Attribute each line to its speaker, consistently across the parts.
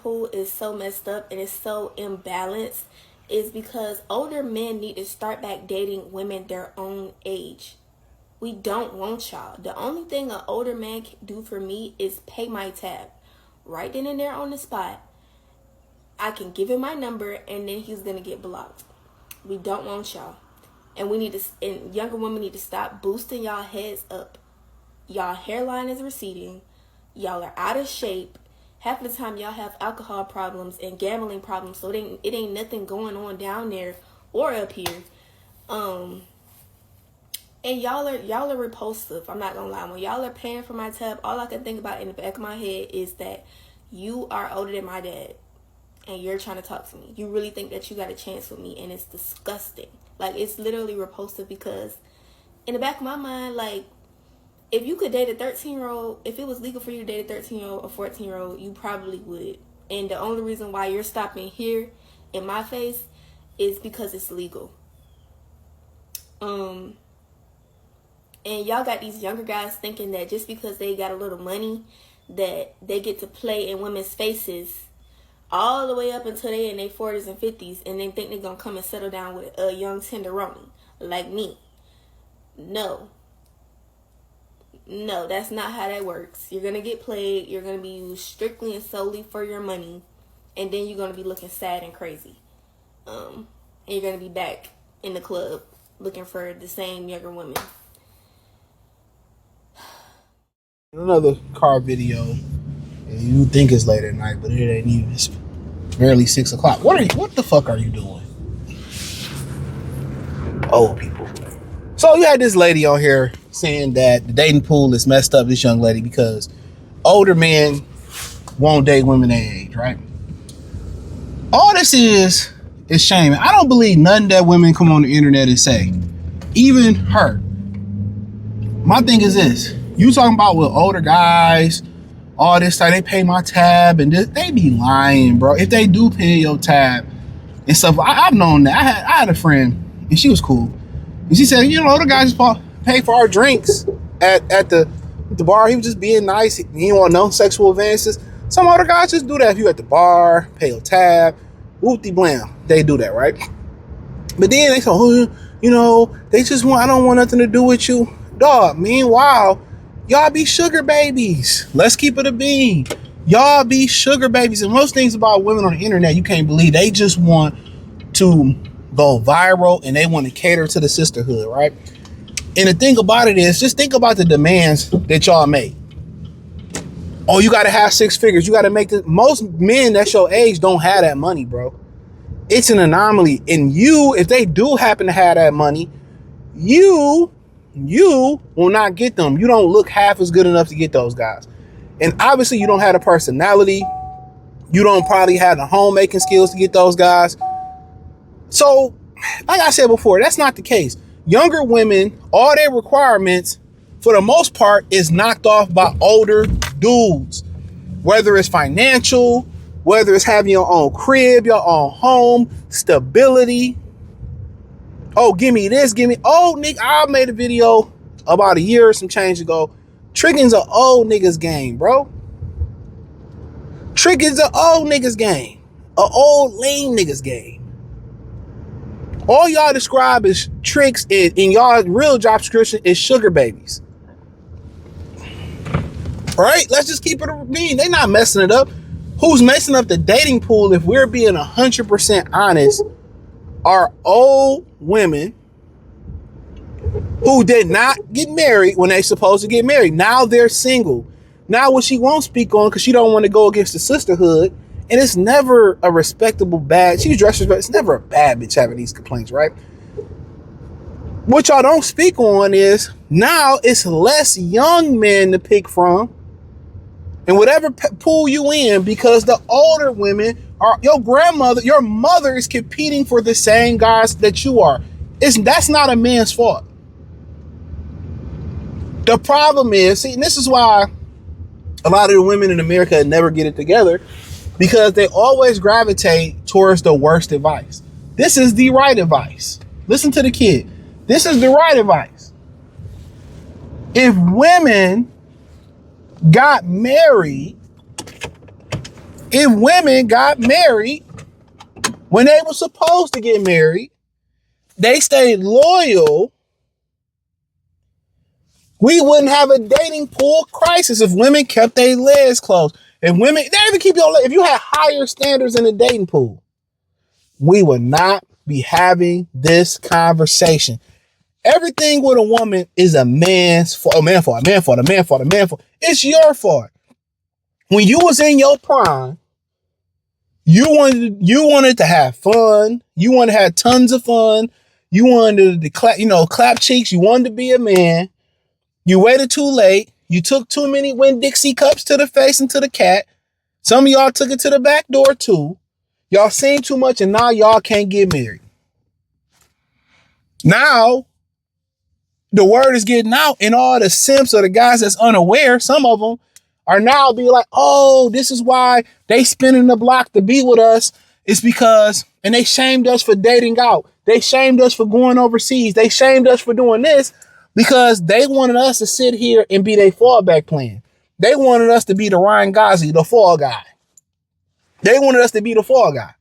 Speaker 1: pool is so messed up and it's so imbalanced is because older men need to start back dating women their own age. We don't want y'all. The only thing an older man can do for me is pay my tab. Right then and there on the spot. I can give him my number and then he's going to get blocked. We don't want y'all. And we need to, and younger women need to stop boosting y'all heads up. Y'all hairline is receding. Y'all are out of shape. Half of the time y'all have alcohol problems and gambling problems. So it ain't nothing going on down there or up here. And y'all are repulsive. I'm not gonna lie. When y'all are paying for my tab, all I can think about in the back of my head is that you are older than my dad and you're trying to talk to me. You really think that you got a chance with me, and it's disgusting. Like, it's literally repulsive because in the back of my mind, like, if you could date a 13-year-old, if it was legal for you to date a 13-year-old or 14-year-old, you probably would. And the only reason why you're stopping here in my face is because it's legal. And y'all got these younger guys thinking that just because they got a little money that they get to play in women's faces all the way up until they in their 40s and 50s, and then think they're going to come and settle down with a young tenderoni like me. No, that's not how that works. You're going to get played. You're going to be used strictly and solely for your money, and then you're going to be looking sad and crazy. And you're going to be back in the club looking for the same younger women.
Speaker 2: Another car video, and you think it's late at night, but it ain't even. It's barely 6 o'clock. What the fuck are you doing? Old people. So you had this lady on here saying that the dating pool is messed up, this young lady, because older men won't date women their age, right? All this is shaming. I don't believe nothing that women come on the internet and say. Even her. My thing is this. You talking about with older guys, all this stuff, they pay my tab, and they be lying, bro. If they do pay your tab and stuff, I've known that. I had a friend, and she was cool. And she said, you know, the guys just pay for our drinks at the bar. He was just being nice. He didn't want no sexual advances. Some other guys just do that. If you at the bar, pay your tab, whoop-de blam. They do that, right? But then they say, oh, you know, they just want, I don't want nothing to do with you. Dog, meanwhile, y'all be sugar babies. Let's keep it a bean. Y'all be sugar babies. And most things about women on the internet, you can't believe. They just want to go viral and they want to cater to the sisterhood, right? And the thing about it is, just think about the demands that y'all make. Oh, you got to have 6 figures. You got to make this. Most men that's your age don't have that money, bro. It's an anomaly. And you, if they do happen to have that money, you will not get them. You don't look half as good enough to get those guys. And obviously you don't have the personality. You don't probably have the homemaking skills to get those guys. So, like I said before, that's not the case. Younger women, all their requirements, for the most part, is knocked off by older dudes. Whether it's financial, whether it's having your own crib, your own home, stability. Oh, give me this, give me. Oh, Nick, I made a video about a year or some change ago. Trigging's an old niggas game, bro. Trigging's an old niggas game. An old lame niggas game. All y'all describe as tricks in y'all real job description is sugar babies. Right? Let's just keep it a bean. They not messing it up. Who's messing up the dating pool, if we're being 100% honest, are old women who did not get married when they supposed to get married. Now they're single. Now what she won't speak on because she don't want to go against the sisterhood. And it's never a respectable bad. She's dressed respect. It's never a bad bitch having these complaints, right? What y'all don't speak on is now it's less young men to pick from. And whatever pool you in, because the older women are your grandmother, your mother is competing for the same guys that you are. That's not a man's fault. The problem is, see, and this is why a lot of the women in America never get it together, because they always gravitate towards the worst advice. This is the right advice. Listen to the kid. This is the right advice. If women got married If women got married when they were supposed to get married, they stayed loyal, we wouldn't have a dating pool crisis if women kept their legs closed. If women, they even keep your, if you had higher standards in the dating pool, we would not be having this conversation. Everything with a woman is a man's fault. A man fault. A man fault. A man fault. A man fault. It's your fault. When you was in your prime, you wanted to have fun. You wanted to have tons of fun. You wanted to clap cheeks. You wanted to be a man. You waited too late. You took too many Winn-Dixie cups to the face and to the cat. Some of y'all took it to the back door too. Y'all seen too much and now y'all can't get married. Now, the word is getting out and all the simps or the guys that's unaware, some of them are now be like, oh, this is why they spinning the block to be with us. It's because, and they shamed us for dating out. They shamed us for going overseas. They shamed us for doing this because they wanted us to sit here and be their fallback plan. They wanted us to be the Ryan Gosling, the fall guy. They wanted us to be the fall guy.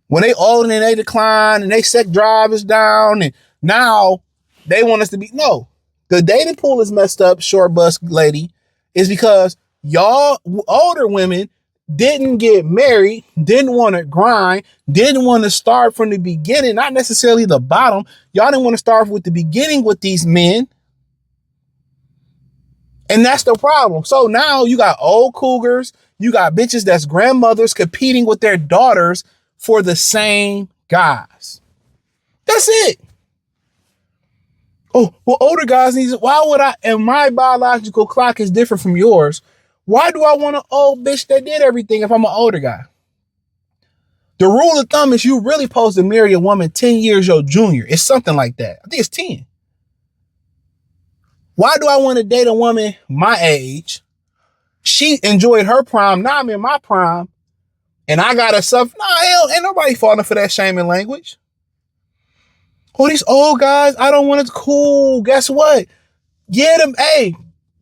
Speaker 2: When they old and they decline and they set drivers down and now they want us to be, no. The dating pool is messed up, short bus lady, is because y'all older women didn't get married, didn't want to grind, didn't want to start from the beginning, not necessarily the bottom. Y'all didn't want to start with the beginning with these men. And that's the problem. So now you got old cougars, you got bitches that's grandmothers competing with their daughters for the same guys. That's it. Oh, well, older guys need, why would I, and my biological clock is different from yours. Why do I want an old bitch that did everything if I'm an older guy? The rule of thumb is you really supposed to marry a woman 10 years your junior. It's something like that. I think it's 10. Why do I want to date a woman my age? She enjoyed her prime. Now I'm in my prime. And I got to suffer. No, hell, ain't nobody falling for that shaming language. Oh, these old guys, I don't want it. Cool. Guess what? Get them. Hey,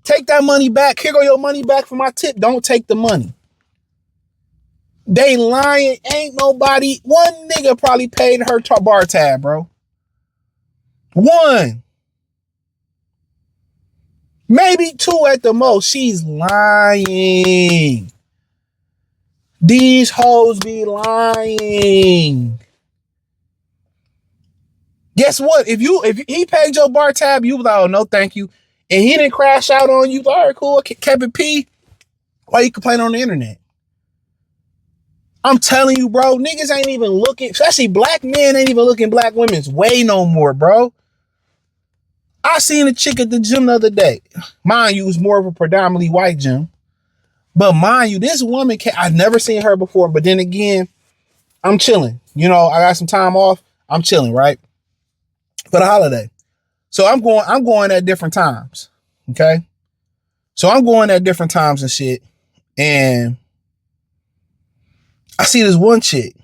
Speaker 2: take that money back. Here go your money back for my tip. Don't take the money. They lying. Ain't nobody. One nigga probably paid her bar tab, bro. One. Maybe two at the most. She's lying. These hoes be lying. Guess what? If he paid your bar tab, you was like, oh, no, thank you. And he didn't crash out on you. All right, cool. Kept it P. Why you complain on the internet? I'm telling you, bro, niggas ain't even looking, especially black men ain't even looking black women's way no more, bro. I seen a chick at the gym the other day. Mind you, it was more of a predominantly white gym. But mind you, this woman, I've never seen her before. But then again, I'm chilling. You know, I got some time off. I'm chilling, right? For the holiday. So I'm going at different times. Okay. So I'm going at different times and shit. And I see this one chick.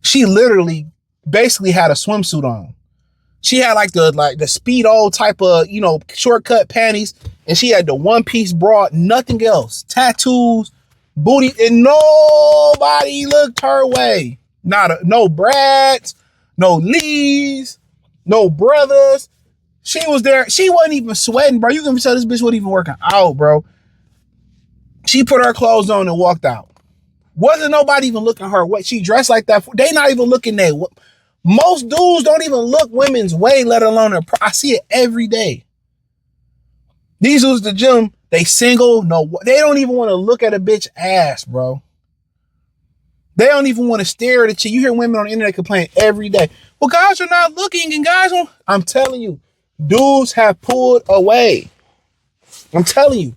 Speaker 2: She literally basically had a swimsuit on. She had like the Speedo type of, shortcut panties. And she had the one piece bra, nothing else. Tattoos, booty, and nobody looked her way. No brats, no Lees, no brothers. She was there. She wasn't even sweating, bro. You can tell this bitch wasn't even working out, bro. She put her clothes on and walked out. Wasn't nobody even looking her way. She dressed like that. They not even looking there. Most dudes don't even look women's way, let alone her. I see it every day. These was the gym. They single. No, they don't even want to look at a bitch ass, bro. They don't even want to stare at you. You hear women on the internet complain every day. Well, guys are not looking and guys won't. I'm telling you, dudes have pulled away. I'm telling you.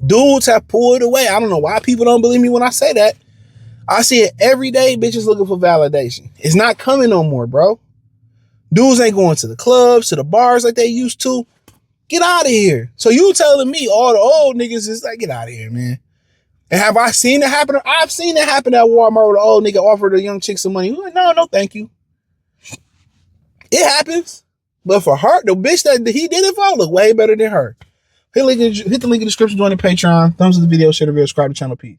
Speaker 2: Dudes have pulled away. I don't know why people don't believe me when I say that. I see it every day. Bitches looking for validation. It's not coming no more, bro. Dudes ain't going to the clubs, to the bars like they used to. Get out of here. So you telling me all the old niggas is like, get out of here, man. And have I seen it happen? I've seen it happen at Walmart where the old nigga offered a young chick some money. Like, no, thank you. It happens. But for her, the bitch that he did it for look way better than her. Hit the link in the description, join the Patreon. Thumbs up the video, share the video, subscribe to the channel. Peace.